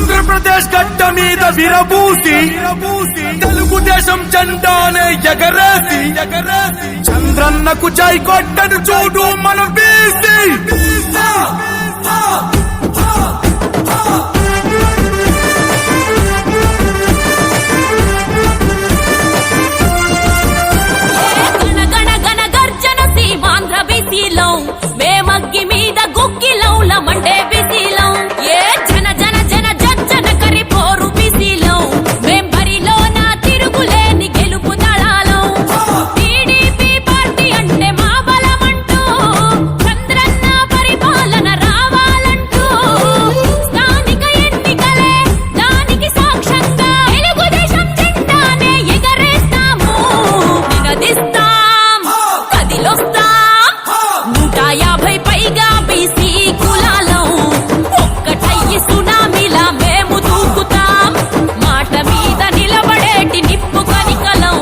ఆంధ్రప్రదేశ్ గడ్డ మీద విరబూసి తెలుగుదేశం జెండానే ఎగరేసి చంద్రన్నకు జై కొట్టను చూడు మన బీసీ. మేమగ్గి మీద గుక్కిలౌల మండే బిసిలం ఏ జన జన జన జన కరి పోరు బిసిలం మేం బరిలో నా తిరుగులేని గెలుపు దళాలం. టీడీపీ పార్టీ అంటే మా బలమంటూ చంద్రన్న పరిపాలన రావాలంటూ స్థానిక ఎన్నికలే దానికి సాక్ష్యంగా తెలుగుదేశం జెండానే ఎగరేస్తాము. నినదిస్తాం కదిలొస్తాం 150 పైగా బీసీ కులాలం ఒక్కటయ్యి సునామీలా మేము దూకుతాం. మాట మీద నిలబడేటి నిప్పు కనికలం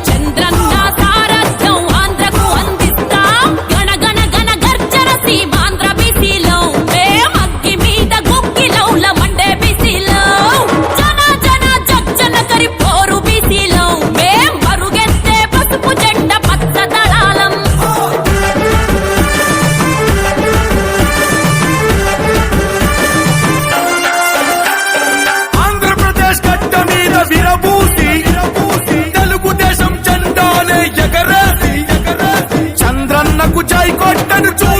చంద్రన్న సారథ్యం ఆంధ్రకు అందిస్తాం. గణ గణ గణ గర్జన సీమాంధ్ర బీసీలో మేమగ్గి మీద గుక్కిలౌల మండే బీసీలో జన జన జన కరి పోరు బీసీలో మేం బరుగెత్తే పసుపు జెండ పచ్చ దళాలం. విరబూసి తెలుగుదేశం జెండానే ఎగరేసి చంద్రన్నకు జై కొట్టను చూడు